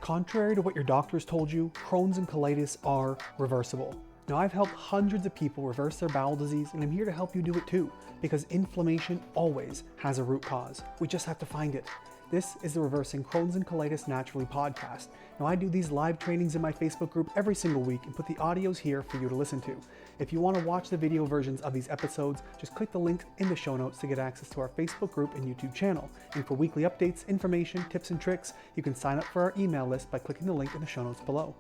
Contrary to what your doctors told you, Crohn's and colitis are reversible. Now, I've helped hundreds of people reverse their bowel disease, and I'm here to help you do it too, because inflammation always has a root cause. We just have to find it. This is the Reversing Crohn's and Colitis Naturally podcast. Now, I do these live trainings in my Facebook group every single week and put the audios here for you to listen to. If you want to watch the video versions of these episodes, just click the link in the show notes to get access to our Facebook group and YouTube channel. And for weekly updates, information, tips, and tricks, you can sign up for our email list by clicking the link in the show notes below.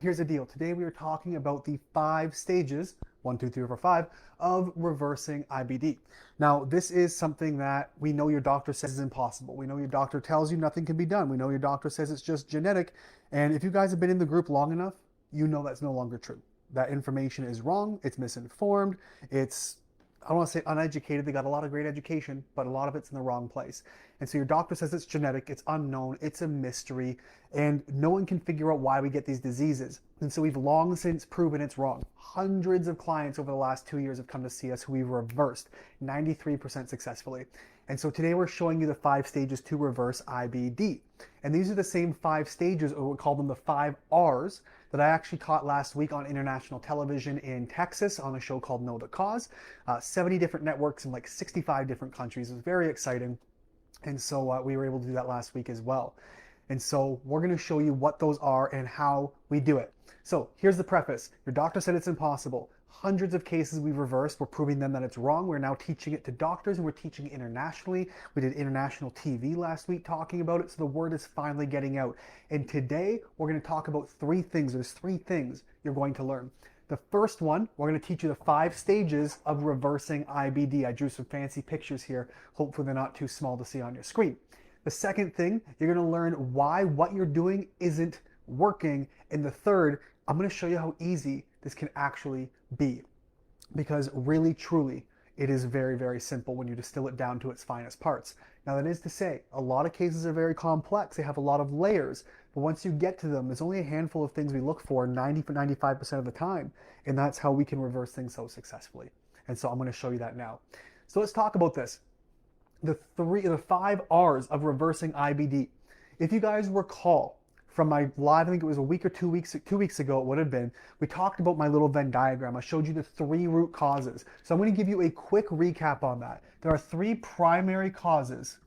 Here's the deal. Today we are talking about the 5 stages, 1, 2, 3, 4, 5, of reversing IBD. Now, this is something that we know your doctor says is impossible. We know your doctor tells you nothing can be done. We know your doctor says it's just genetic. And if you guys have been in the group long enough, you know that's no longer true. That information is wrong. It's misinformed. I don't want to say uneducated. They got a lot of great education, but a lot of it's in the wrong place. And so your doctor says it's genetic, it's unknown, it's a mystery, and no one can figure out why we get these diseases. And so we've long since proven it's wrong. Hundreds of clients over the last 2 years have come to see us who we've reversed 93% successfully. And so today we're showing you the 5 stages to reverse IBD. And these are the same 5 stages, or we call them the 5 R's, that I actually taught last week on international television in Texas on a show called Know the Cause. 70 different networks in like 65 different countries. It was very exciting. And so we were able to do that last week as well. And so we're going to show you what those are and how we do it. So here's the preface. Your doctor said it's impossible. Hundreds of cases we've reversed. We're proving them that it's wrong. We're now teaching it to doctors, and we're teaching it internationally. We did international TV last week talking about it, so the word is finally getting out. And today we're going to talk about 3 things. There's 3 things you're going to learn. The first one, we're going to teach you the 5 stages of reversing IBD. I drew some fancy pictures here. Hopefully they're not too small to see on your screen. The second thing, you're going to learn why what you're doing isn't working. And the third, I'm going to show you how easy this can actually be. Because really, truly, it is very, very simple when you distill it down to its finest parts. Now, that is to say, a lot of cases are very complex. They have a lot of layers. But once you get to them, there's only a handful of things we look for 95% of the time. And that's how we can reverse things so successfully. And so I'm going to show you that now. So let's talk about this. The 5 R's of reversing IBD. If you guys recall from my live, I think it was a week or 2 weeks ago, it would have been, we talked about my little Venn diagram. I showed you the 3 root causes. So I'm going to give you a quick recap on that. There are 3 primary causes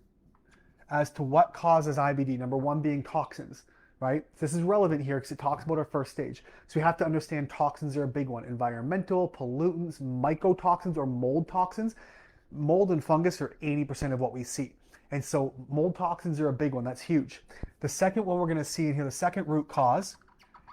as to what causes IBD. Number 1 being toxins, right? This is relevant here because it talks about our first stage. So we have to understand toxins are a big one. Environmental, pollutants, mycotoxins or mold toxins. Mold and fungus are 80% of what we see. And so mold toxins are a big one. That's huge. The second one we're going to see in here, the second root cause,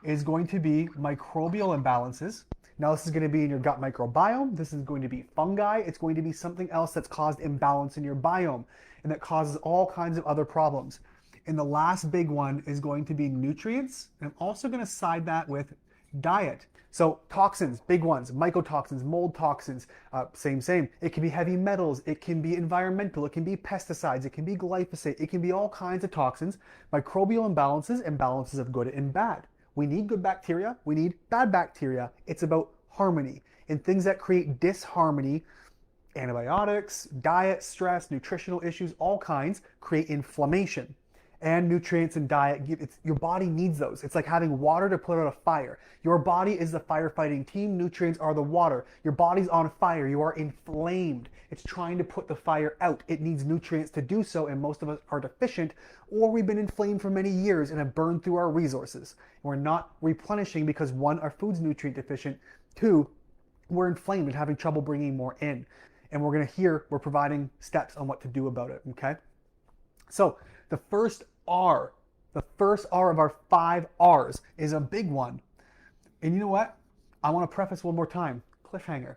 is going to be microbial imbalances. Now this is going to be in your gut microbiome. This is going to be fungi. It's going to be something else that's caused imbalance in your biome and that causes all kinds of other problems. And the last big one is going to be nutrients. And I'm also going to side that with diet. So toxins, big ones, mycotoxins, mold toxins, same. It can be heavy metals, it can be environmental, it can be pesticides, it can be glyphosate, it can be all kinds of toxins. Microbial imbalances of good and bad. We need good bacteria, we need bad bacteria. It's about harmony. And things that create disharmony, antibiotics, diet, stress, nutritional issues, all kinds, create inflammation. And nutrients and diet, your body needs those. It's like having water to put out a fire. Your body is the firefighting team. Nutrients are the water. Your body's on fire. You are inflamed. It's trying to put the fire out. It needs nutrients to do so, and most of us are deficient, or we've been inflamed for many years and have burned through our resources. We're not replenishing because 1, our food's nutrient deficient. 2, we're inflamed and having trouble bringing more in. And we're providing steps on what to do about it, okay? So the first R of our 5 R's is a big one. And you know what? I want to preface one more time. Cliffhanger.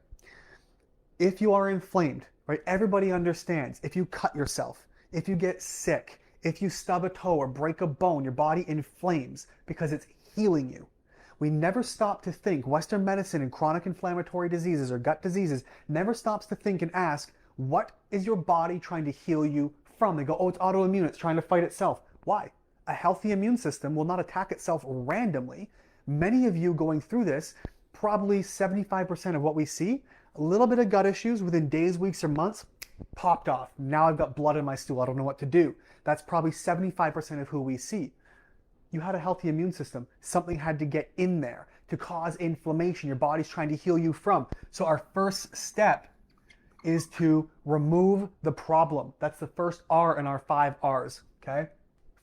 If you are inflamed, right? Everybody understands. If you cut yourself, if you get sick, if you stub a toe or break a bone, your body inflames because it's healing you. We never stop to think. Western medicine and chronic inflammatory diseases or gut diseases never stops to think and ask, what is your body trying to heal you from? They go, oh, it's autoimmune. It's trying to fight itself. Why? A healthy immune system will not attack itself randomly. Many of you going through this, probably 75% of what we see, a little bit of gut issues within days, weeks, or months, popped off. Now I've got blood in my stool. I don't know what to do. That's probably 75% of who we see. you had a healthy immune system. Something had to get in there to cause inflammation. Your body's trying to heal you from. So our first step is to remove the problem. That's the first R in our 5 R's, okay?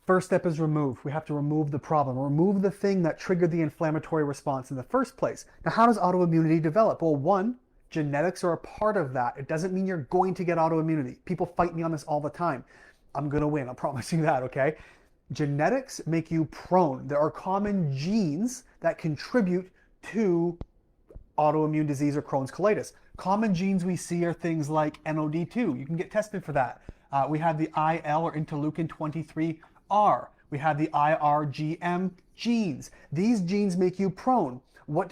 First step is remove. We have to remove the problem. Remove the thing that triggered the inflammatory response in the first place. Now, how does autoimmunity develop? Well, one, genetics are a part of that. It doesn't mean you're going to get autoimmunity. People fight me on this all the time. I'm going to win. I promise you that, okay? Genetics make you prone. There are common genes that contribute to autoimmune disease or Crohn's colitis. Common genes we see are things like NOD2. You can get tested for that. We have the IL or interleukin 23R. We have the IRGM genes. These genes make you prone.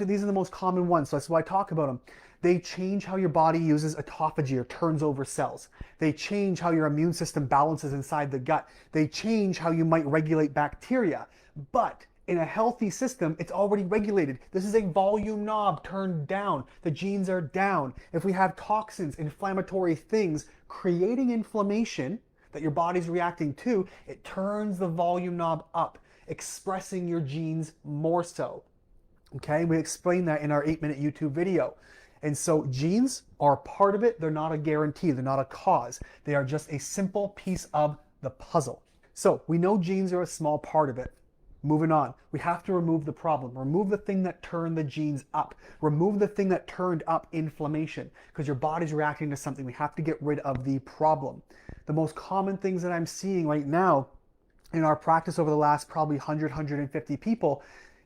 These are the most common ones, so that's why I talk about them. They change how your body uses autophagy or turns over cells. They change how your immune system balances inside the gut. They change how you might regulate bacteria. But in a healthy system, it's already regulated. This is a volume knob turned down. The genes are down. If we have toxins, inflammatory things creating inflammation that your body's reacting to, it turns the volume knob up, expressing your genes more so. Okay, we explained that in our 8-minute YouTube video. And so genes are part of it. They're not a guarantee. They're not a cause. They are just a simple piece of the puzzle. So we know genes are a small part of it. Moving on, we have to remove the problem. Remove the thing that turned the genes up. Remove the thing that turned up inflammation, because your body's reacting to something. We have to get rid of the problem. The most common things that I'm seeing right now in our practice over the last probably 100, 150 people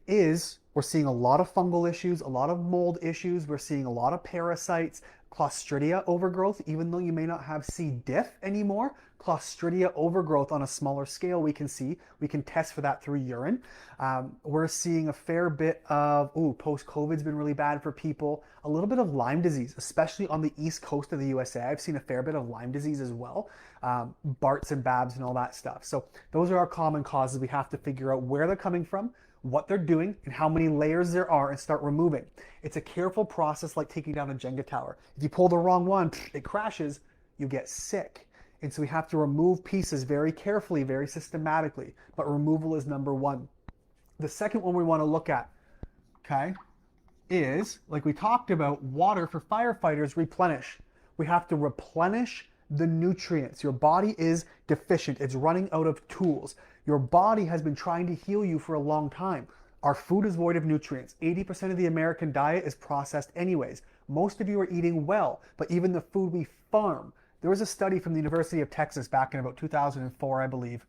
is we're seeing a lot of fungal issues, a lot of mold issues. We're seeing a lot of parasites, Clostridia overgrowth, even though you may not have C. diff anymore. Clostridia overgrowth on a smaller scale we can see. We can test for that through urine. We're seeing a fair bit of, post-COVID's been really bad for people. A little bit of Lyme disease, especially on the east coast of the USA. I've seen a fair bit of Lyme disease as well. Barts and Babs and all that stuff. So those are our common causes. We have to figure out where they're coming from, what they're doing, and how many layers there are, and start removing. It's a careful process like taking down a Jenga tower. If you pull the wrong one, it crashes, you get sick. And so we have to remove pieces very carefully, very systematically, but removal is number one. The second one we want to look at, okay, is, like we talked about, water for firefighters, replenish. We have to replenish the nutrients. Your body is deficient. It's running out of tools. Your body has been trying to heal you for a long time. Our food is void of nutrients. 80% of the American diet is processed anyways. Most of you are eating well, but even the food we farm. There was a study from the University of Texas back in about 2004, I believe,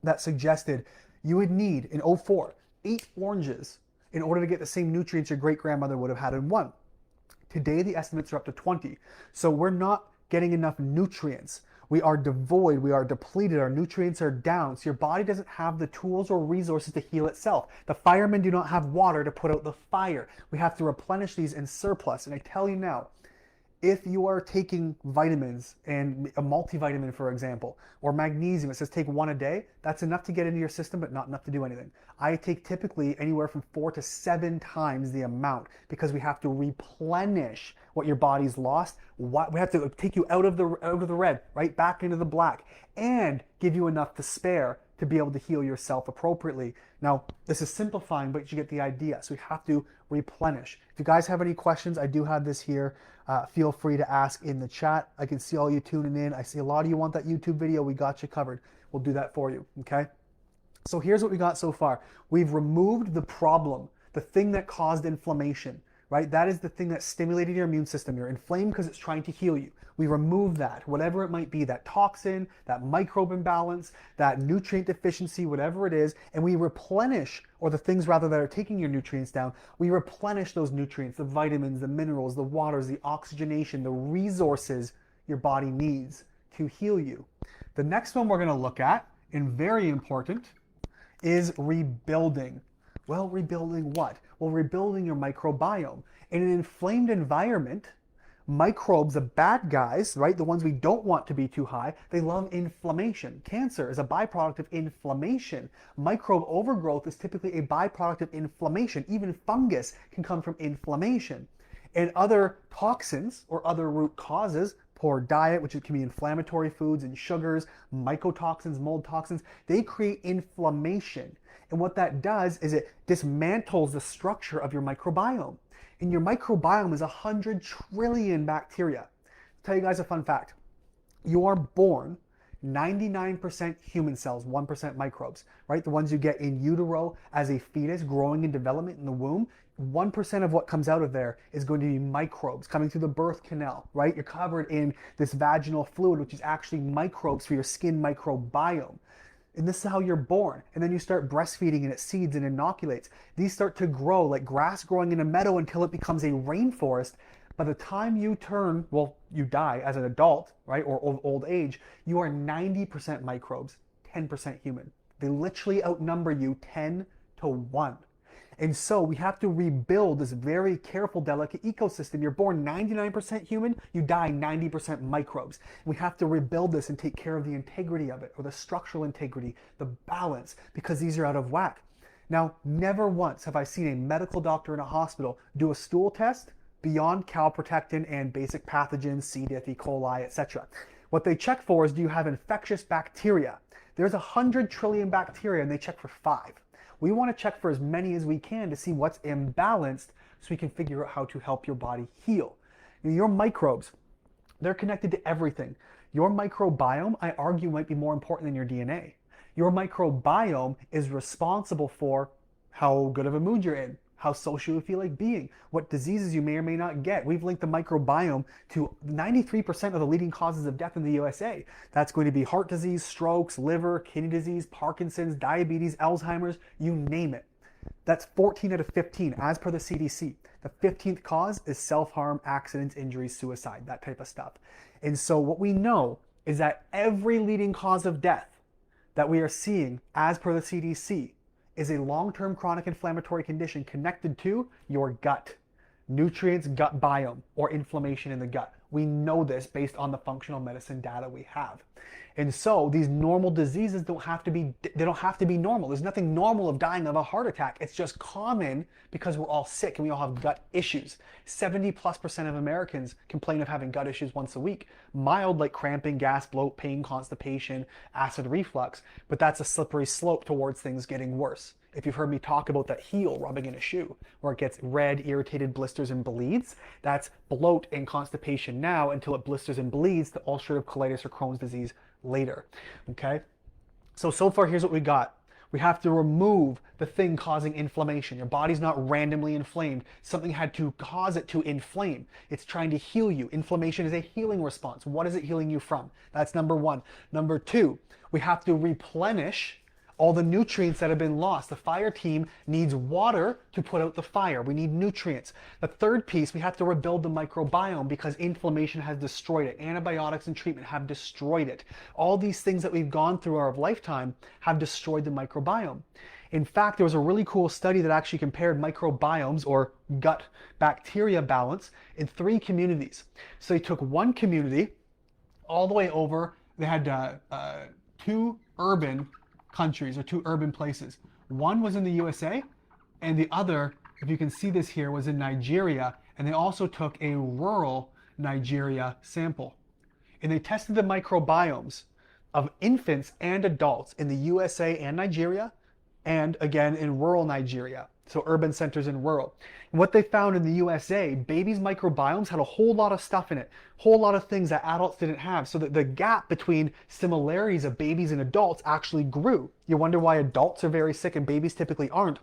that suggested you would need, in 2004, 8 oranges in order to get the same nutrients your great-grandmother would have had in one. Today, the estimates are up to 20. So we're not getting enough nutrients. We are devoid, we are depleted, our nutrients are down, so your body doesn't have the tools or resources to heal itself. The firemen do not have water to put out the fire. We have to replenish these in surplus. And I tell you now, if you are taking vitamins, and a multivitamin, for example, or magnesium, it says take 1 a day, that's enough to get into your system, but not enough to do anything. I take typically anywhere from 4 to 7 times the amount, because we have to replenish what your body's lost. We have to take you out of the red, right back into the black, and give you enough to spare to be able to heal yourself appropriately. Now, this is simplifying, but you get the idea. So we have to replenish. If you guys have any questions, I do have this here. Feel free to ask in the chat. I can see all you tuning in. I see a lot of you want that YouTube video. We got you covered. We'll do that for you, okay? So here's what we got so far. We've removed the problem, the thing that caused inflammation, right? That is the thing that stimulated your immune system. You're inflamed because it's trying to heal you. We remove that, whatever it might be, that toxin, that microbe imbalance, that nutrient deficiency, whatever it is, and we replenish, or the things rather that are taking your nutrients down, we replenish those nutrients, the vitamins, the minerals, the waters, the oxygenation, the resources your body needs to heal you. The next one we're going to look at, and very important, is rebuilding. Well, rebuilding what? Well, rebuilding your microbiome. In an inflamed environment, microbes, the bad guys, right, the ones we don't want to be too high, they love inflammation. Cancer is a byproduct of inflammation. Microbe overgrowth is typically a byproduct of inflammation. Even fungus can come from inflammation. And other toxins or other root causes, poor diet, which can be inflammatory foods and sugars, mycotoxins, mold toxins, they create inflammation. And what that does is it dismantles the structure of your microbiome. And your microbiome is 100 trillion bacteria. I'll tell you guys a fun fact. You are born 99% human cells, 1% microbes, right? The ones you get in utero as a fetus growing in development in the womb. 1% of what comes out of there is going to be microbes coming through the birth canal, right? You're covered in this vaginal fluid, which is actually microbes for your skin microbiome. And this is how you're born. And then you start breastfeeding and it seeds and inoculates. These start to grow like grass growing in a meadow until it becomes a rainforest. By the time you turn, well, you die as an adult, right, or old age, you are 90% microbes, 10% human. They literally outnumber you 10 to 1. And so we have to rebuild this very careful, delicate ecosystem. You're born 99% human, you die 90% microbes. We have to rebuild this and take care of the integrity of it, or the structural integrity, the balance, because these are out of whack. Now, never once have I seen a medical doctor in a hospital do a stool test beyond calprotectin and basic pathogens, C. diff, E. coli, etc. What they check for is, do you have infectious bacteria? There's 100 trillion bacteria and they check for 5. We want to check for as many as we can to see what's imbalanced so we can figure out how to help your body heal. Your microbes, they're connected to everything. Your microbiome, I argue, might be more important than your DNA. Your microbiome is responsible for how good of a mood you're in, how social you feel like being, what diseases you may or may not get. We've linked the microbiome to 93% of the leading causes of death in the USA. That's going to be heart disease, strokes, liver, kidney disease, Parkinson's, diabetes, Alzheimer's, you name it. That's 14 out of 15 as per the CDC. The 15th cause is self-harm, accidents, injuries, suicide, that type of stuff. And so what we know is that every leading cause of death that we are seeing as per the CDC is a long-term chronic inflammatory condition connected to your gut, nutrients, gut biome, or inflammation in the gut. We know this based on the functional medicine data we have. And so these normal diseases don't have to be normal. There's nothing normal of dying of a heart attack. It's just common because we're all sick and we all have gut issues. 70+% of Americans complain of having gut issues once a week. Mild, like cramping, gas, bloat, pain, constipation, acid reflux, but that's a slippery slope towards things getting worse. If you've heard me talk about that heel rubbing in a shoe, where it gets red, irritated, blisters, and bleeds, that's bloat and constipation now until it blisters and bleeds to ulcerative colitis or Crohn's disease later, okay? So far, here's what we got. We have to remove the thing causing inflammation. Your body's not randomly inflamed. Something had to cause it to inflame. It's trying to heal you. Inflammation is a healing response. What is it healing you from? That's number one. Number two, we have to replenish all the nutrients that have been lost. The fire team needs water to put out the fire. We need nutrients. The third piece, we have to rebuild the microbiome because inflammation has destroyed it. Antibiotics and treatment have destroyed it. All these things that we've gone through our lifetime have destroyed the microbiome. In fact, there was a really cool study that actually compared microbiomes or gut bacteria balance in 3 communities. So they took one community all the way over. They had 2 urban countries or 2 urban places. One was in the USA and the other, if you can see this here, was in Nigeria, and they also took a rural Nigeria sample. And they tested the microbiomes of infants and adults in the USA and Nigeria, and again in rural Nigeria. So urban centers and rural. And what they found in the USA, babies' microbiomes had a whole lot of stuff in it, whole lot of things that adults didn't have, so that the gap between similarities of babies and adults actually grew. You wonder why adults are very sick and babies typically aren't.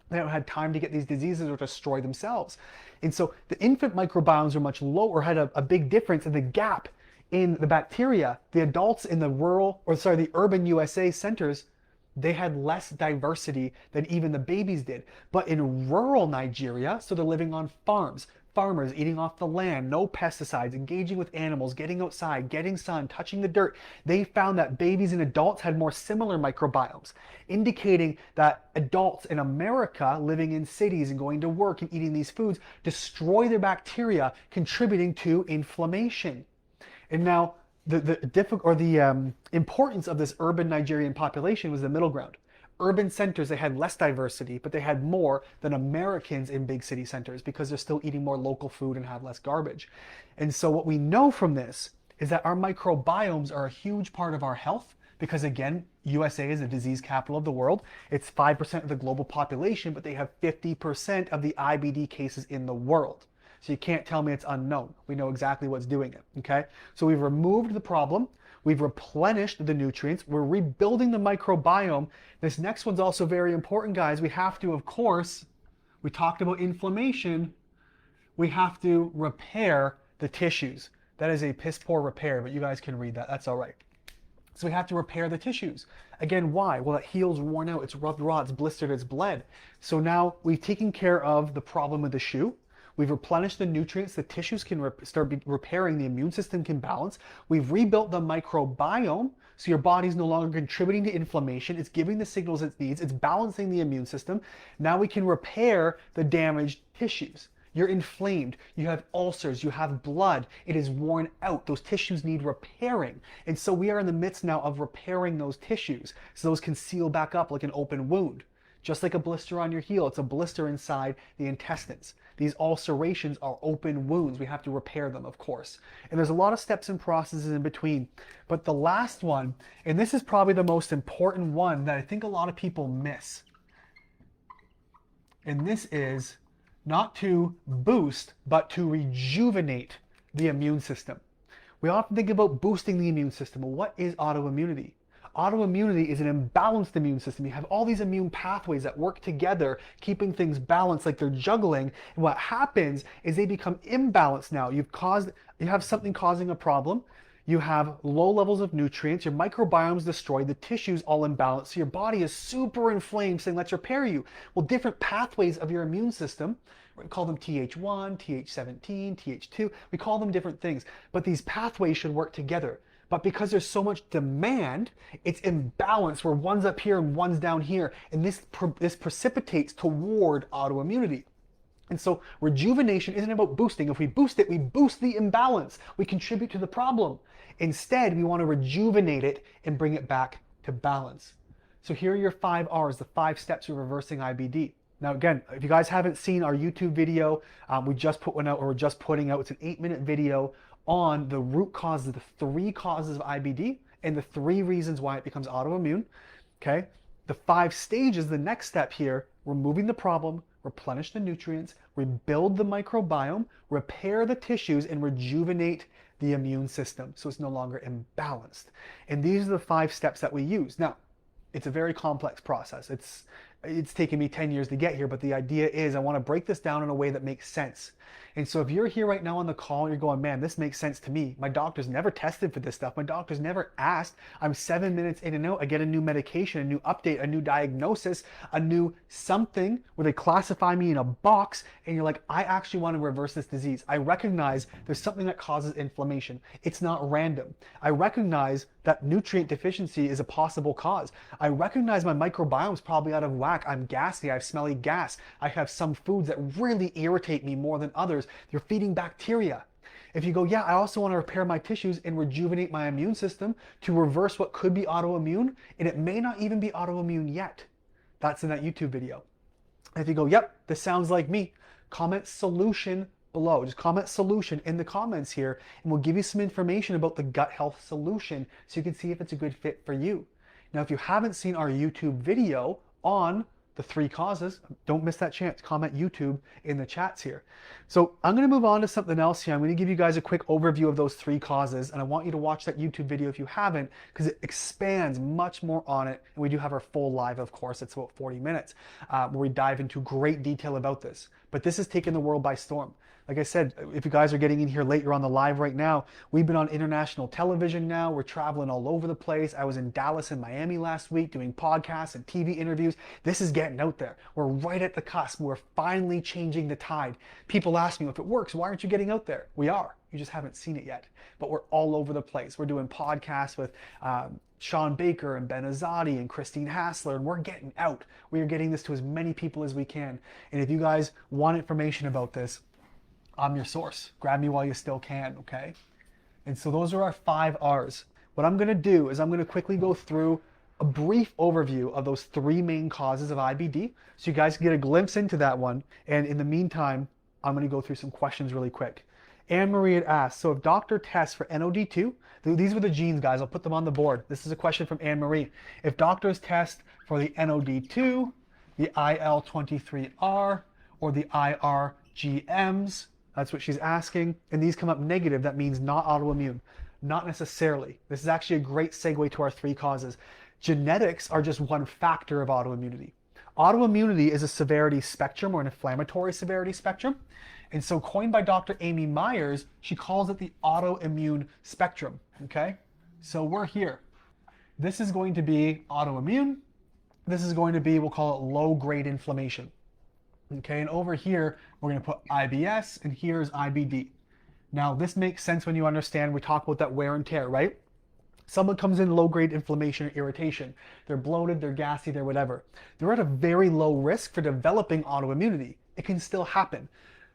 They haven't had time to get these diseases or destroy themselves. And so the infant microbiomes are much lower, had a big difference in the gap in the bacteria. The adults in the urban USA centers, they had less diversity than even the babies did. But in rural Nigeria, so they're living on farms, farmers eating off the land, no pesticides, engaging with animals, getting outside, getting sun, touching the dirt, they found that babies and adults had more similar microbiomes, indicating that adults in America living in cities and going to work and eating these foods destroy their bacteria, contributing to inflammation. And now, the importance of this urban Nigerian population was the middle ground. Urban centers, they had less diversity, but they had more than Americans in big city centers because they're still eating more local food and have less garbage. And so what we know from this is that our microbiomes are a huge part of our health because, again, USA is a disease capital of the world. It's 5% of the global population, but they have 50% of the IBD cases in the world. So you can't tell me it's unknown. We know exactly what's doing it, okay? So we've removed the problem. We've replenished the nutrients. We're rebuilding the microbiome. This next one's also very important, guys. We have to, of course, we talked about inflammation. We have to repair the tissues. That is a piss poor repair, but you guys can read that. That's all right. So we have to repair the tissues. Again, why? Well, that heel's worn out. It's rubbed raw. It's blistered. It's bled. So now we've taken care of the problem with the shoe. We've replenished the nutrients. The tissues can start repairing. The immune system can balance. We've rebuilt the microbiome. So your body's no longer contributing to inflammation. It's giving the signals it needs. It's balancing the immune system. Now we can repair the damaged tissues. You're inflamed, you have ulcers, you have blood, it is worn out. Those tissues need repairing. And so we are in the midst now of repairing those tissues so those can seal back up like an open wound. Just like a blister on your heel, it's a blister inside the intestines. These ulcerations are open wounds. We have to repair them, of course. And there's a lot of steps and processes in between. But the last one, and this is probably the most important one that I think a lot of people miss, and this is not to boost, but to rejuvenate the immune system. We often think about boosting the immune system. Well, what is autoimmunity? Autoimmunity is an imbalanced immune system. You have all these immune pathways that work together, keeping things balanced like they're juggling. And what happens is they become imbalanced now. You have something causing a problem. You have low levels of nutrients, your microbiome's destroyed, the tissue's all imbalanced, so your body is super inflamed saying, let's repair you. Well, different pathways of your immune system, we call them Th1, Th17, Th2, we call them different things, but these pathways should work together. But because there's so much demand, it's imbalanced where one's up here and one's down here, and this precipitates toward autoimmunity. And so rejuvenation isn't about boosting. If we boost it, we boost the imbalance. We contribute to the problem. Instead, we want to rejuvenate it and bring it back to balance. So here are your 5 R's, the 5 steps of reversing IBD. Now again, if you guys haven't seen our YouTube video, we just put one out, or we're just putting out, it's an 8-minute video on the root causes, the 3 causes of IBD and the 3 reasons why it becomes autoimmune. Okay, the 5 stages, the next step here, removing the problem, replenish the nutrients, rebuild the microbiome, repair the tissues, and rejuvenate the immune system so it's no longer imbalanced. And these are the 5 steps that we use. Now, it's a very complex process. It's taken me 10 years to get here, but the idea is I want to break this down in a way that makes sense. And so if you're here right now on the call and you're going, man, this makes sense to me. My doctor's never tested for this stuff. My doctor's never asked. I'm 7 minutes in and out. I get a new medication, a new update, a new diagnosis, a new something where they classify me in a box. And you're like, I actually want to reverse this disease. I recognize there's something that causes inflammation. It's not random. I recognize that nutrient deficiency is a possible cause. I recognize my microbiome's probably out of whack. I'm gassy. I have smelly gas. I have some foods that really irritate me more than others. They're feeding bacteria. If you go, yeah, I also want to repair my tissues and rejuvenate my immune system to reverse what could be autoimmune, and it may not even be autoimmune yet. That's in that YouTube video. And if you go, yep, this sounds like me, comment solution below. Just comment solution in the comments here, and we'll give you some information about the gut health solution so you can see if it's a good fit for you. Now, if you haven't seen our YouTube video on the 3 causes, don't miss that chance. Comment YouTube in the chats here. So I'm going to move on to something else here. I'm going to give you guys a quick overview of those 3 causes, and I want you to watch that YouTube video if you haven't, because it expands much more on it. And we do have our full live, of course. It's about 40 minutes where we dive into great detail about this. But this has taken the world by storm. Like I said, if you guys are getting in here late, you're on the live right now. We've been on international television now. We're traveling all over the place. I was in Dallas and Miami last week doing podcasts and TV interviews. This is getting out there. We're right at the cusp. We're finally changing the tide. People ask me, if it works, why aren't you getting out there? We are. You just haven't seen it yet. But we're all over the place. We're doing podcasts with Sean Baker and Ben Azadi and Christine Hassler, and we're getting out. We are getting this to as many people as we can. And if you guys want information about this, I'm your source. Grab me while you still can, okay? And so those are our 5 R's. What I'm gonna do is I'm gonna quickly go through a brief overview of those three main causes of IBD so you guys can get a glimpse into that one. And in the meantime, I'm going to go through some questions really quick. Anne-Marie had asked, so if doctor tests for NOD2, these were the genes, guys, I'll put them on the board. This is a question from Anne-Marie. If doctors test for the NOD2, the IL-23R, or the IRGMs, that's what she's asking, and these come up negative, that means not autoimmune. Not necessarily. This is actually a great segue to our three causes. Genetics are just one factor of autoimmunity. Autoimmunity is a severity spectrum or an inflammatory severity spectrum. And so coined by Dr. Amy Myers, she calls it the autoimmune spectrum, okay? So we're here. This is going to be autoimmune. This is going to be, we'll call it low-grade inflammation. Okay, and over here, we're going to put IBS, and here's IBD. Now, this makes sense when you understand, we talk about that wear and tear, right? Someone comes in low-grade inflammation or irritation. They're bloated, they're gassy, they're whatever. They're at a very low risk for developing autoimmunity. It can still happen.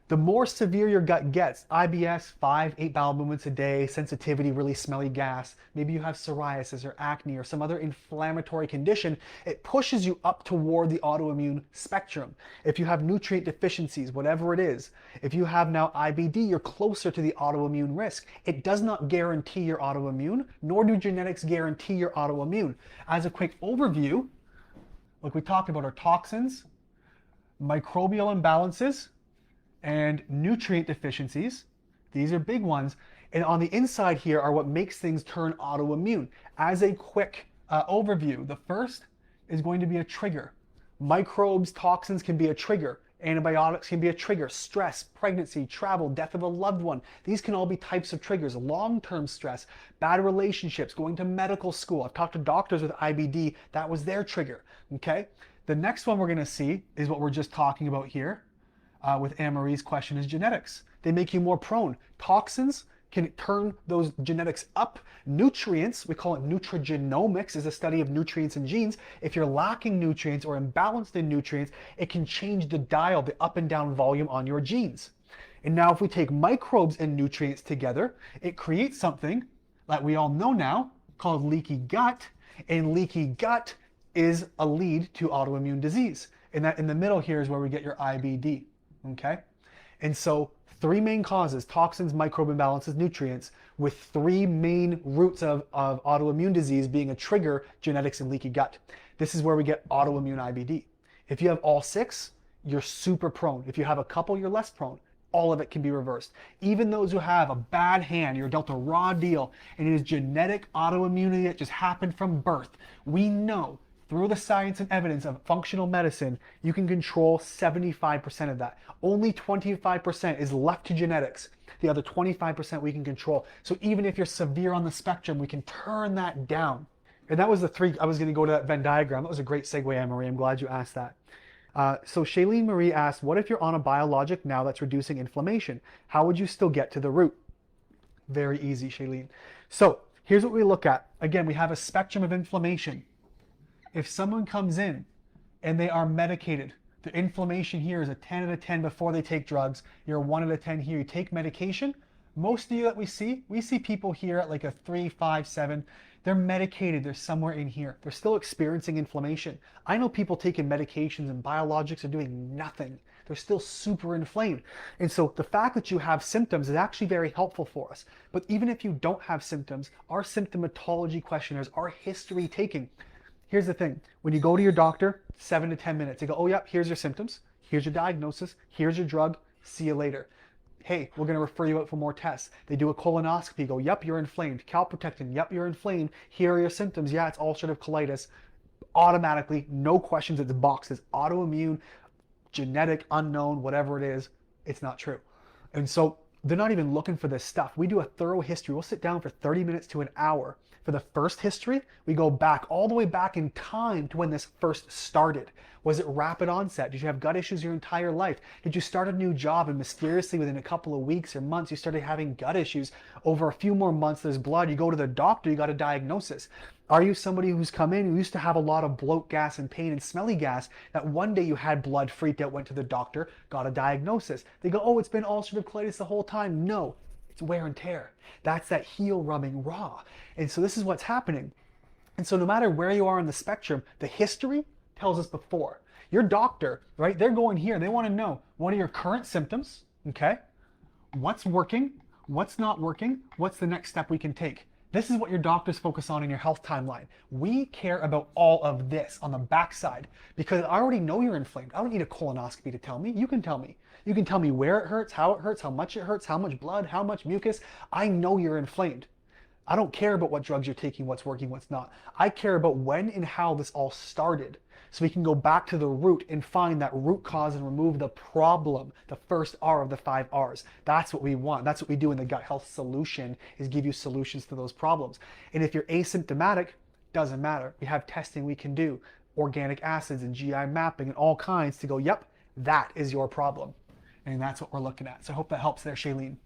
The more severe your gut gets, IBS, 5-8 bowel movements a day, sensitivity, really smelly gas, maybe you have psoriasis or acne or some other inflammatory condition, it pushes you up toward the autoimmune spectrum. If you have nutrient deficiencies, whatever it is, if you have now IBD, you're closer to the autoimmune risk. It does not guarantee you're autoimmune, nor do genetics guarantee you're autoimmune. As a quick overview, like we talked about, are toxins, microbial imbalances, and nutrient deficiencies. These are big ones. And on the inside here are what makes things turn autoimmune. As a quick overview, the first is going to be a trigger. Microbes, toxins can be a trigger. Antibiotics can be a trigger. Stress, pregnancy, travel, death of a loved one. These can all be types of triggers. Long-term stress, bad relationships, going to medical school. I've talked to doctors with IBD. That was their trigger, okay? The next one we're gonna see is what we're just talking about here. With Anne-Marie's question is genetics. They make you more prone. Toxins can turn those genetics up. Nutrients, we call it nutrigenomics, is a study of nutrients and genes. If you're lacking nutrients or imbalanced in nutrients, it can change the dial, the up and down volume on your genes. And now if we take microbes and nutrients together, it creates something that we all know now called leaky gut. And leaky gut is a lead to autoimmune disease. And that in the middle here is where we get your IBD. Okay, and so three main causes: toxins, microbe imbalances, nutrients, with three main roots of autoimmune disease being a trigger, genetics, and leaky gut. This is where we get autoimmune IBD. If you have all six, you're super prone. If you have a couple, you're less prone. All of it can be reversed. Even those who have a bad hand, you're dealt a raw deal, and it is genetic autoimmunity that just happened from birth. We know through the science and evidence of functional medicine, you can control 75% of that. Only 25% is left to genetics. The other 25% we can control. So even if you're severe on the spectrum, we can turn that down. And that was the three. I was going to go to that Venn diagram. That was a great segue, Anne-Marie. I'm glad you asked that. So Shailene Marie asked, what if you're on a biologic now that's reducing inflammation? How would you still get to the root? Very easy, Shailene. So here's what we look at. Again, we have a spectrum of inflammation. If someone comes in and they are medicated, the inflammation here is a 10 out of 10 before they take drugs. You're a 1 out of 10 here. You take medication. Most of you that we see people here at like a 3, 5, 7. They're medicated. They're somewhere in here. They're still experiencing inflammation. I know people taking medications and biologics are doing nothing. They're still super inflamed. And so the fact that you have symptoms is actually very helpful for us. But even if you don't have symptoms, our symptomatology questionnaires, our history taking, here's the thing, when you go to your doctor, 7 to 10 minutes, they go, oh yep, here's your symptoms, here's your diagnosis, here's your drug, see you later. Hey, we're gonna refer you out for more tests. They do a colonoscopy, go, yep, you're inflamed. Calprotectin, yep, you're inflamed. Here are your symptoms. Yeah, it's ulcerative colitis. Automatically, no questions, it's boxed as autoimmune, genetic, unknown, whatever it is, it's not true. And so they're not even looking for this stuff. We do a thorough history. We'll sit down for 30 minutes to an hour. For the first history, we go back all the way back in time to when this first started. Was it rapid onset? Did you have gut issues your entire life? Did you start a new job and mysteriously within a couple of weeks or months you started having gut issues? Over a few more months there's blood, you go to the doctor, you got a diagnosis. Are you somebody who's come in who used to have a lot of bloat, gas, and pain and smelly gas, that one day you had blood, freaked out, went to the doctor, got a diagnosis? They go, oh, it's been ulcerative colitis the whole time. No, it's wear and tear. That's that heel rubbing raw. And so this is what's happening. And so no matter where you are on the spectrum, the history tells us before. Your doctor, right, they're going here, they want to know, what are your current symptoms, okay? What's working, what's not working, what's the next step we can take? This is what your doctors focus on in your health timeline. We care about all of this on the backside because I already know you're inflamed. I don't need a colonoscopy to tell me. You can tell me. You can tell me where it hurts, how much it hurts, how much blood, how much mucus. I know you're inflamed. I don't care about what drugs you're taking, what's working, what's not. I care about when and how this all started. So we can go back to the root and find that root cause and remove the problem, the first R of the 5 R's. That's what we want. That's what we do in the gut health solution, is give you solutions to those problems. And if you're asymptomatic, doesn't matter. We have testing we can do, organic acids and GI mapping and all kinds to go, yep, that is your problem. And that's what we're looking at. So I hope that helps there, Shailene.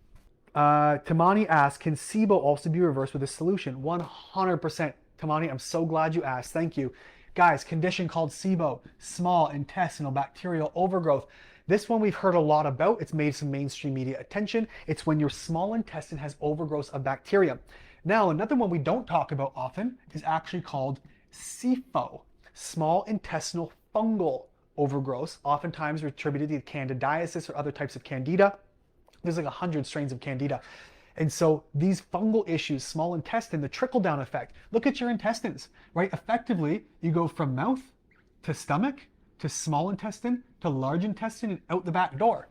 Tamani asks, can SIBO also be reversed with a solution? 100%. Tamani, I'm so glad you asked. Thank you. Guys, condition called SIBO, small intestinal bacterial overgrowth. This one we've heard a lot about. It's made some mainstream media attention. It's when your small intestine has overgrowth of bacteria. Now, another one we don't talk about often is actually called SIFO, small intestinal fungal overgrowth, oftentimes attributed to candidiasis or other types of candida. There's like 100 strains of candida. And so these fungal issues, small intestine, the trickle-down effect. Look at your intestines, right? Effectively, you go from mouth to stomach to small intestine to large intestine and out the back door.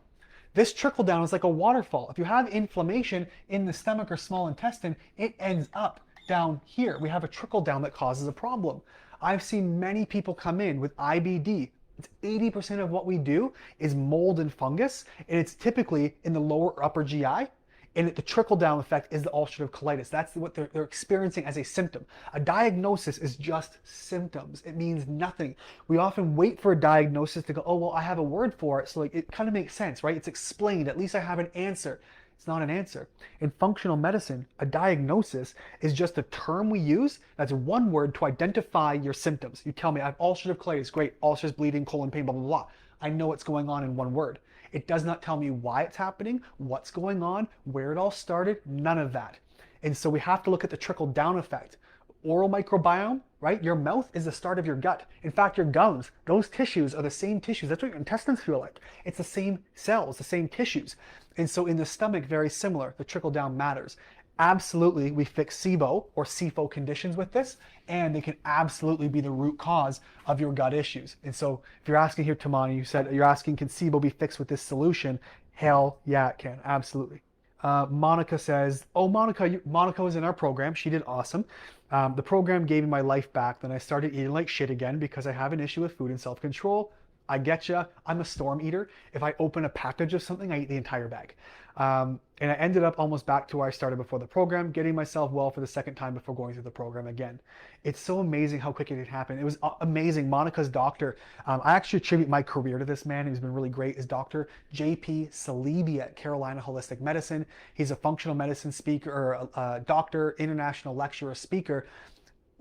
This trickle-down is like a waterfall. If you have inflammation in the stomach or small intestine, it ends up down here. We have a trickle-down that causes a problem. I've seen many people come in with IBD. It's 80% of what we do is mold and fungus, and it's typically in the lower or upper GI. And the trickle-down effect is the ulcerative colitis. That's what they're experiencing as a symptom. A diagnosis is just symptoms. It means nothing. We often wait for a diagnosis to go, oh, well, I have a word for it. So like, it kind of makes sense, right? It's explained. At least I have an answer. It's not an answer. In functional medicine, a diagnosis is just a term we use that's one word to identify your symptoms. You tell me, I have ulcerative colitis. Great. Ulcers, bleeding, colon pain, blah, blah, blah. I know what's going on in one word. It does not tell me why it's happening, what's going on, where it all started, none of that. And so we have to look at the trickle-down effect. Oral microbiome, right? Your mouth is the start of your gut. In fact, your gums, those tissues are the same tissues. That's what your intestines feel like. It's the same cells, the same tissues. And so in the stomach, very similar. The trickle-down matters. Absolutely, we fix SIBO or SIFO conditions with this, and they can absolutely be the root cause of your gut issues. And so if you're asking here, Tamani, you said you're asking, can SIBO be fixed with this solution? Hell yeah, it can. Absolutely. Monica says, oh, Monica was in our program. She did awesome. The program gave me my life back. Then I started eating like shit again because I have an issue with food and self-control. I getcha. I'm a storm eater. If I open a package of something, I eat the entire bag. And I ended up almost back to where I started before the program, getting myself well for the second time before going through the program again. It's so amazing how quick it can happen. It was amazing. Monica's doctor, I actually attribute my career to this man. He's been really great. Is Dr. J.P. Salibi at Carolina Holistic Medicine. He's a functional medicine speaker, or a doctor, international lecturer, speaker.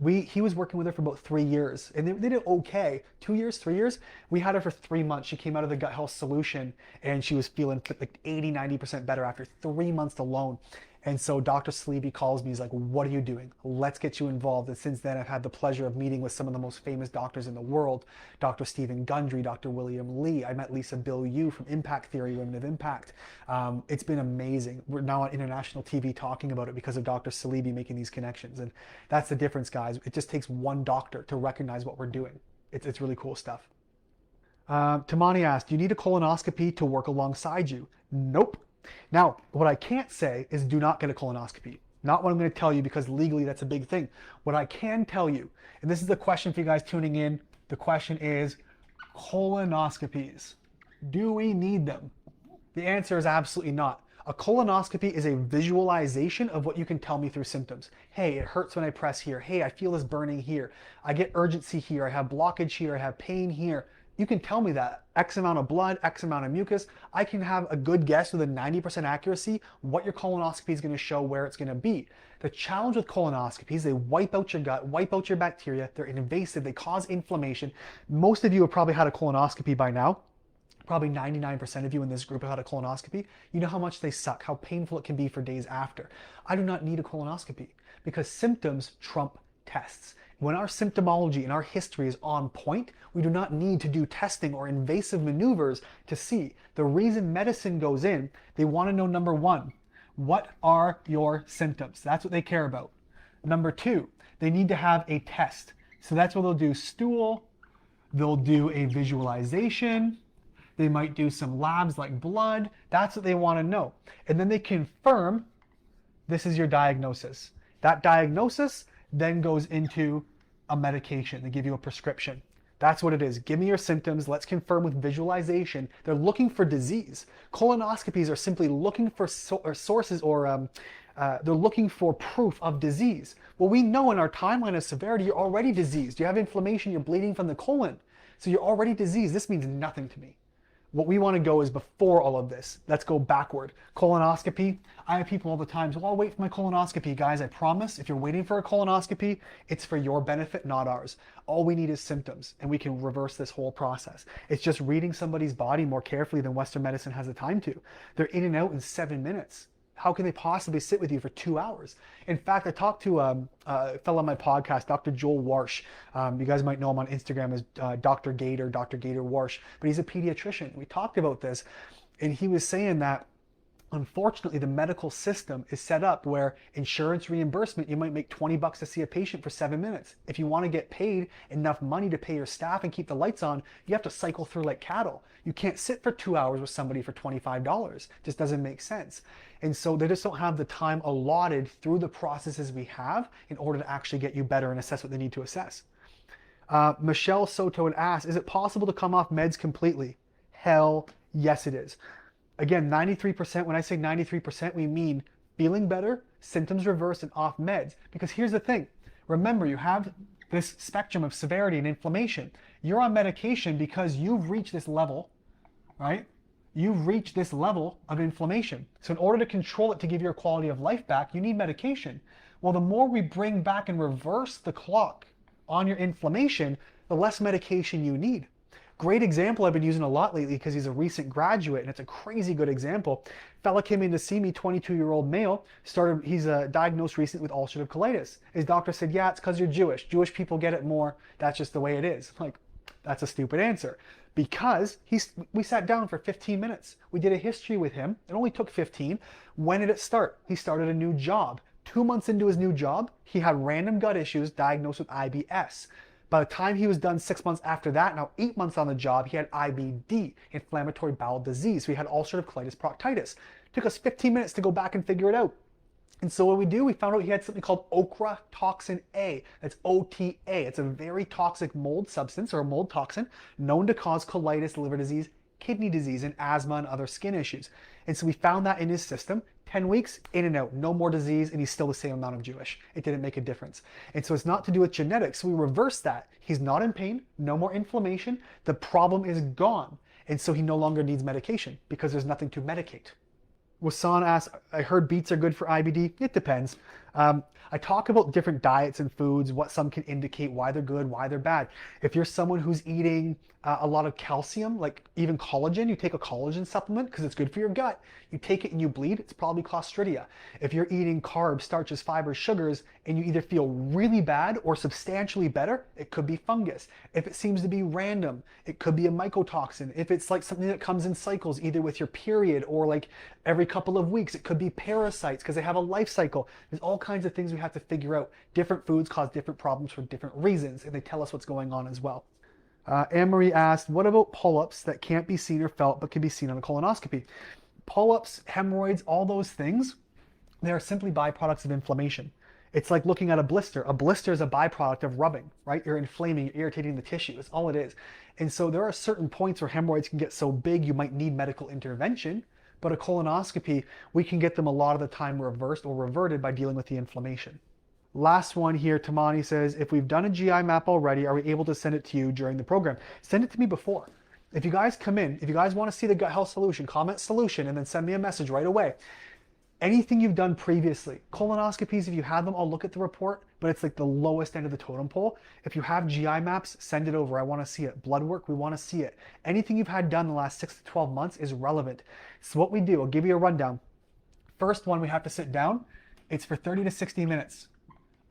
He was working with her for about 3 years, and they did okay. 2 years, 3 years. We had her for 3 months. She came out of the gut health solution, and she was feeling like 80, 90% better after 3 months alone. And so Dr. Sleevey calls me. He's like, what are you doing? Let's get you involved. And since then, I've had the pleasure of meeting with some of the most famous doctors in the world. Dr. Stephen Gundry, Dr. William Lee. I met Lisa Bilyeu from Impact Theory, Women of Impact. It's been amazing. We're now on international TV talking about it because of Dr. Sleevey making these connections. And that's the difference, guys. It just takes one doctor to recognize what we're doing. It's really cool stuff. Tamani asked, do you need a colonoscopy to work alongside you? Nope. Now, what I can't say is do not get a colonoscopy. Not what I'm going to tell you, because legally that's a big thing. What I can tell you, and this is the question for you guys tuning in, the question is colonoscopies. Do we need them? The answer is absolutely not. A colonoscopy is a visualization of what you can tell me through symptoms. Hey, it hurts when I press here. Hey, I feel this burning here. I get urgency here. I have blockage here. I have pain here. You can tell me that. X amount of blood, X amount of mucus. I can have a good guess with a 90% accuracy what your colonoscopy is going to show, where it's going to be. The challenge with colonoscopies, they wipe out your gut, wipe out your bacteria. They're invasive. They cause inflammation. Most of you have probably had a colonoscopy by now. Probably 99% of you in this group have had a colonoscopy. You know how much they suck, how painful it can be for days after. I do not need a colonoscopy because symptoms trump tests. When our symptomology and our history is on point, we do not need to do testing or invasive maneuvers to see. The reason medicine goes in, they want to know, number one, what are your symptoms? That's what they care about. Number two, they need to have a test. So that's what they'll do: stool, they'll do a visualization, they might do some labs like blood. That's what they want to know. And then they confirm this is your diagnosis. That diagnosis then goes into a medication. They give you a prescription. That's what it is. Give me your symptoms. Let's confirm with visualization. They're looking for disease. Colonoscopies are simply looking for sources, or they're looking for proof of disease. Well, we know in our timeline of severity, you're already diseased. You have inflammation, you're bleeding from the colon. So you're already diseased. This means nothing to me. What we want to go is before all of this. Let's go backward. Colonoscopy. I have people all the time, so I'll wait for my colonoscopy. Guys, I promise, if you're waiting for a colonoscopy, it's for your benefit, not ours. All we need is symptoms, and we can reverse this whole process. It's just reading somebody's body more carefully than Western medicine has the time to. They're in and out in 7 minutes. How can they possibly sit with you for 2 hours? In fact, I talked to a fellow on my podcast, Dr. Joel Warsh. You guys might know him on Instagram as Dr. Gator Warsh, but he's a pediatrician. We talked about this, and he was saying that unfortunately, the medical system is set up where insurance reimbursement, you might make 20 bucks to see a patient for 7 minutes. If you want to get paid enough money to pay your staff and keep the lights on, you have to cycle through like cattle. You can't sit for 2 hours with somebody for $25. Just doesn't make sense. And so they just don't have the time allotted through the processes we have in order to actually get you better and assess what they need to assess. Michelle Soto had asked, is it possible to come off meds completely? Hell yes, it is. Again, 93%, when I say 93%, we mean feeling better, symptoms reversed, and off meds. Because here's the thing. Remember, you have this spectrum of severity and inflammation. You're on medication because you've reached this level, right? You've reached this level of inflammation. So in order to control it, to give your quality of life back, you need medication. Well, the more we bring back and reverse the clock on your inflammation, the less medication you need. Great example I've been using a lot lately because he's a recent graduate, and it's a crazy good example. Fella came in to see me, 22-year-old male, he's diagnosed recently with ulcerative colitis. His doctor said, yeah, it's because you're Jewish. Jewish people get it more. That's just the way it is. Like, that's a stupid answer. Because we sat down for 15 minutes. We did a history with him. It only took 15. When did it start? He started a new job. 2 months into his new job, he had random gut issues, diagnosed with IBS. By the time he was done 6 months after that, now 8 months on the job, he had IBD, inflammatory bowel disease. So he had ulcerative colitis proctitis. It took us 15 minutes to go back and figure it out. And so what we found out he had something called okra toxin A. That's OTA. It's a very toxic mold substance, or a mold toxin, known to cause colitis, liver disease, kidney disease, and asthma and other skin issues. And so we found that in his system. 10 weeks, in and out, no more disease, and he's still the same amount of Jewish. It didn't make a difference. And so it's not to do with genetics. So we reversed that. He's not in pain, no more inflammation. The problem is gone. And so he no longer needs medication because there's nothing to medicate. Wasan asks, I heard beets are good for IBD. It depends. I talk about different diets and foods, what some can indicate, why they're good, why they're bad. If you're someone who's eating a lot of calcium, like even collagen, you take a collagen supplement because it's good for your gut. You take it and you bleed, it's probably Clostridia. If you're eating carbs, starches, fibers, sugars, and you either feel really bad or substantially better, it could be fungus. If it seems to be random, it could be a mycotoxin. If it's like something that comes in cycles, either with your period or like every couple of weeks, it could be parasites because they have a life cycle. There's all kinds of things we have to figure out. Different foods cause different problems for different reasons, and they tell us what's going on as well. Anne-Marie asked, what about polyps that can't be seen or felt but can be seen on a colonoscopy? Polyps, hemorrhoids, all those things, they are simply byproducts of inflammation. It's like looking at a blister. A blister is a byproduct of rubbing, right? You're inflaming, you're irritating the tissue. That's all it is. And so there are certain points where hemorrhoids can get so big you might need medical intervention, but a colonoscopy, we can get them a lot of the time reversed or reverted by dealing with the inflammation. Last one here, Tamani says, if we've done a GI map already, are we able to send it to you during the program? Send it to me before. If you guys come in, if you guys want to see the gut health solution, comment solution, and then send me a message right away. Anything you've done previously, colonoscopies, if you have them, I'll look at the report, but it's like the lowest end of the totem pole. If you have GI maps, send it over. I want to see it. Blood work, we want to see it. Anything you've had done in the last 6 to 12 months is relevant. So what we do, I'll give you a rundown. First one, we have to sit down. It's for 30 to 60 minutes.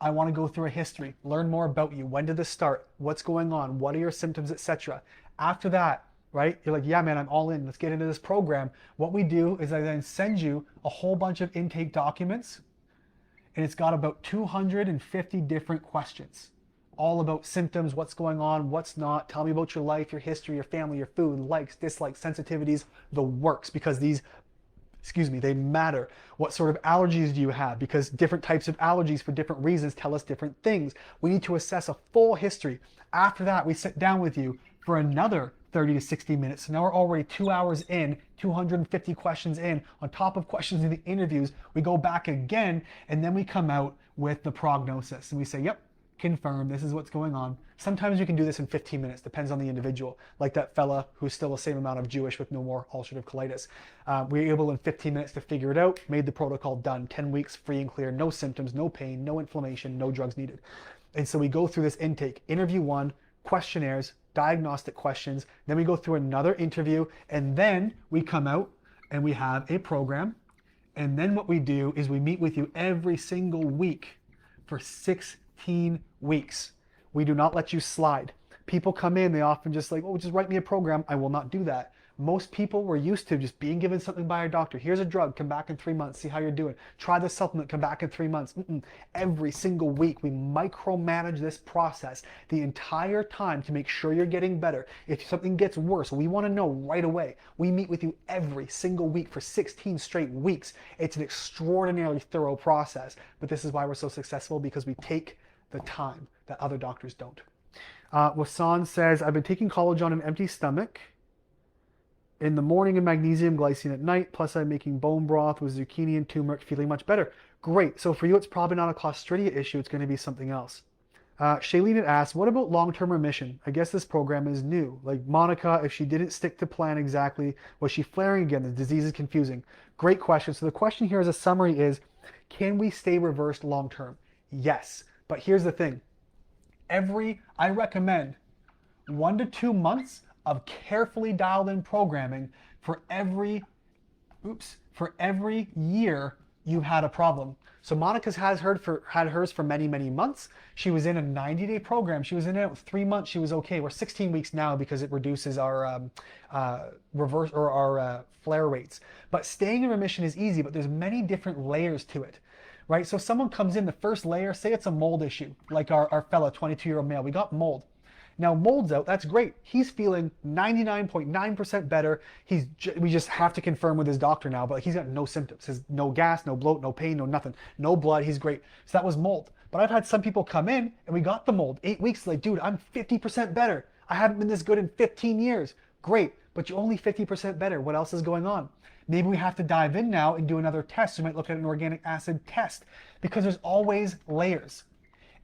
I want to go through a history, learn more about you. When did this start? What's going on? What are your symptoms, etc. After that, right, you're like, yeah, man, I'm all in. Let's get into this program. What we do is I then send you a whole bunch of intake documents, and it's got about 250 different questions, all about symptoms, what's going on, what's not. Tell me about your life, your history, your family, your food, likes, dislikes, sensitivities, the works, because these, they matter. What sort of allergies do you have? Because different types of allergies for different reasons tell us different things. We need to assess a full history. After that, we sit down with you for another 30 to 60 minutes. So now we're already 2 hours in, 250 questions in, on top of questions in the interviews. We go back again, and then we come out with the prognosis. And we say, yep, confirm, this is what's going on. Sometimes you can do this in 15 minutes, depends on the individual. Like that fella who's still the same amount of Jewish with no more ulcerative colitis. We were able in 15 minutes to figure it out, made the protocol, done. 10 weeks, free and clear, no symptoms, no pain, no inflammation, no drugs needed. And so we go through this intake. Interview 1, questionnaires, diagnostic questions, then we go through another interview, and then we come out and we have a program. And then what we do is we meet with you every single week for 16 weeks. We do not let you slide. People come in, they often just like, oh, just write me a program. I will not do that. Most people were used to just being given something by a doctor. Here's a drug, come back in 3 months, see how you're doing. Try the supplement, come back in 3 months. Every single week, we micromanage this process the entire time to make sure you're getting better. If something gets worse, we want to know right away. We meet with you every single week for 16 straight weeks. It's an extraordinarily thorough process, but this is why we're so successful, because we take the time that other doctors don't. Wasan says, I've been taking college on an empty stomach in the morning and magnesium glycine at night, plus I'm making bone broth with zucchini and turmeric, feeling much better. Great. So for you, it's probably not a Clostridia issue. It's going to be something else. Shailene had asked, what about long-term remission? I guess this program is new. Like Monica, if she didn't stick to plan exactly, was she flaring again? The disease is confusing. Great question. So the question here as a summary is, can we stay reversed long-term? Yes. But here's the thing. I recommend 1 to 2 months of carefully dialed in programming for every year you've had a problem. So Monica's had hers for many, many months. She was in a 90-day program. She was in it 3 months. She was okay. We're 16 weeks now because it reduces our flare rates. But staying in remission is easy, but there's many different layers to it. Right? So someone comes in, the first layer, say it's a mold issue, like our fella, 22-year-old male. We got mold. Now mold's out, that's great. He's feeling 99.9% better. We just have to confirm with his doctor now, but he's got no symptoms. There's no gas, no bloat, no pain, no nothing, no blood, he's great. So that was mold. But I've had some people come in and we got the mold. 8 weeks, like, dude, I'm 50% better. I haven't been this good in 15 years. Great, but you're only 50% better. What else is going on? Maybe we have to dive in now and do another test. We might look at an organic acid test, because there's always layers.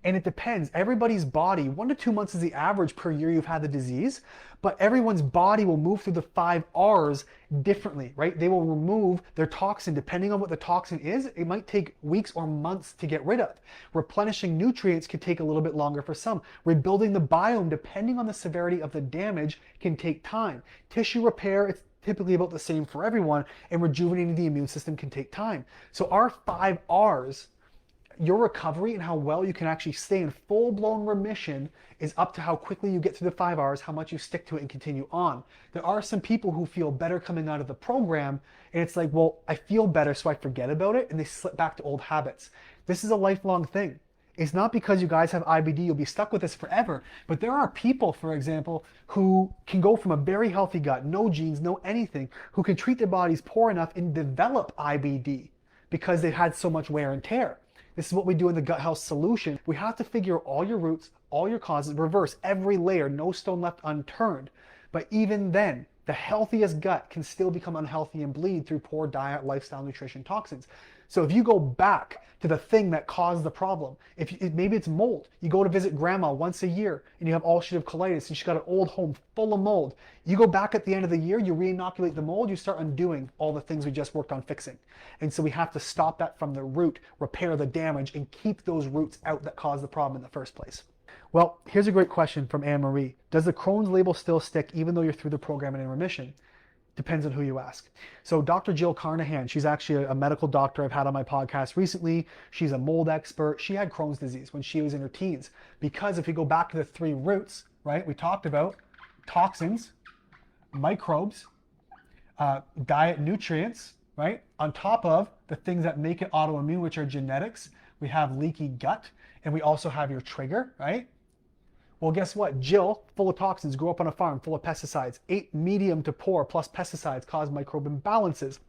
And it depends. Everybody's body, 1 to 2 months is the average per year you've had the disease, but everyone's body will move through the 5 R's differently, right? They will remove their toxin. Depending on what the toxin is, it might take weeks or months to get rid of. Replenishing nutrients could take a little bit longer for some. Rebuilding the biome, depending on the severity of the damage, can take time. Tissue repair, it's typically about the same for everyone, and rejuvenating the immune system can take time. So our 5 R's, your recovery and how well you can actually stay in full-blown remission is up to how quickly you get through the 5 R's, how much you stick to it and continue on. There are some people who feel better coming out of the program, and it's like, well, I feel better, so I forget about it, and they slip back to old habits. This is a lifelong thing. It's not because you guys have IBD, you'll be stuck with this forever. But there are people, for example, who can go from a very healthy gut, no genes, no anything, who can treat their bodies poor enough and develop IBD because they've had so much wear and tear. This is what we do in the Gut Health Solution. We have to figure all your roots, all your causes, reverse every layer, no stone left unturned. But even then, the healthiest gut can still become unhealthy and bleed through poor diet, lifestyle, nutrition, toxins. So if you go back to the thing that caused the problem, maybe it's mold. You go to visit grandma once a year and you have ulcerative colitis and she's got an old home full of mold. You go back at the end of the year, you re-inoculate the mold, you start undoing all the things we just worked on fixing. And so we have to stop that from the root, repair the damage, and keep those roots out that caused the problem in the first place. Well, here's a great question from Anne-Marie. Does the Crohn's label still stick even though you're through the program and in remission? Depends on who you ask. So Dr. Jill Carnahan, she's actually a medical doctor I've had on my podcast recently. She's a mold expert. She had Crohn's disease when she was in her teens. Because if you go back to the 3 roots, right, we talked about toxins, microbes, diet, nutrients, right? On top of the things that make it autoimmune, which are genetics, we have leaky gut, and we also have your trigger, right? Well, guess what? Jill, full of toxins, grew up on a farm full of pesticides, ate medium to poor plus pesticides, caused microbe imbalances.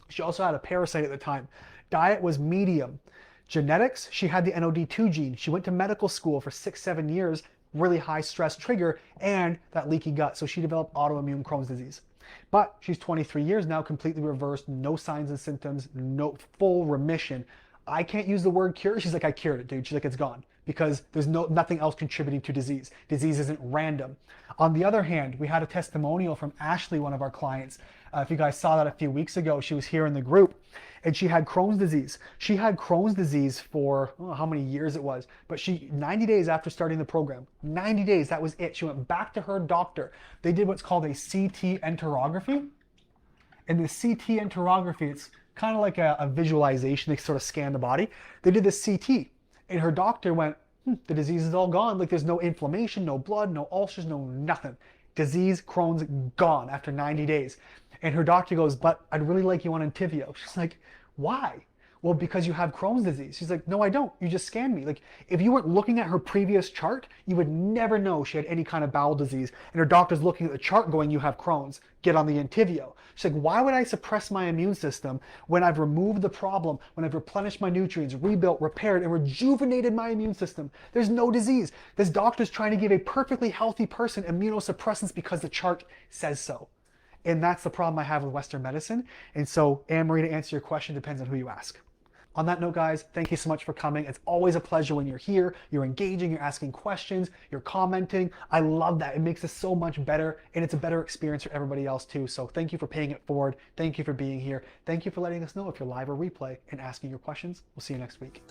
She also had a parasite at the time. Diet was medium. Genetics, she had the NOD2 gene. She went to medical school for 6-7 years, really high stress trigger, and that leaky gut. So she developed autoimmune Crohn's disease. But she's 23 years now, completely reversed, no signs and symptoms, no full remission. I can't use the word cure. She's like, I cured it, dude. She's like, it's gone, because there's nothing else contributing to disease. Disease isn't random. On the other hand, we had a testimonial from Ashley, one of our clients. If you guys saw that a few weeks ago, she was here in the group, and she had Crohn's disease. She had Crohn's disease for, I don't know how many years it was, but 90 days after starting the program, 90 days, that was it. She went back to her doctor. They did what's called a CT enterography. And the CT enterography, it's kind of like a visualization. They sort of scan the body. They did this CT, and her doctor went, the disease is all gone. Like, there's no inflammation, no blood, no ulcers, no nothing. Disease, Crohn's, gone after 90 days. And her doctor goes, but I'd really like you on Entyvio. She's like, why? Well, because you have Crohn's disease. She's like, no, I don't. You just scanned me. Like, if you weren't looking at her previous chart, you would never know she had any kind of bowel disease. And her doctor's looking at the chart going, you have Crohn's. Get on the Entyvio. She's like, why would I suppress my immune system when I've removed the problem, when I've replenished my nutrients, rebuilt, repaired, and rejuvenated my immune system? There's no disease. This doctor's trying to give a perfectly healthy person immunosuppressants because the chart says so. And that's the problem I have with Western medicine. And so, Anne-Marie, to answer your question, depends on who you ask. On that note, guys, thank you so much for coming. It's always a pleasure when you're here, you're engaging, you're asking questions, you're commenting. I love that. It makes us so much better, and it's a better experience for everybody else too. So thank you for paying it forward. Thank you for being here. Thank you for letting us know if you're live or replay and asking your questions. We'll see you next week.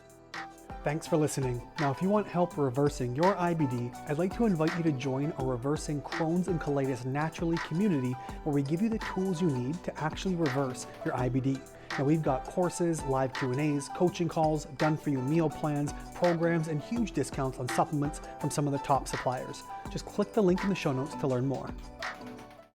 Thanks for listening. Now, if you want help reversing your IBD, I'd like to invite you to join our Reversing Crohn's and Colitis Naturally community, where we give you the tools you need to actually reverse your IBD. Now, we've got courses, live Q&As, coaching calls, done-for-you meal plans, programs, and huge discounts on supplements from some of the top suppliers. Just click the link in the show notes to learn more.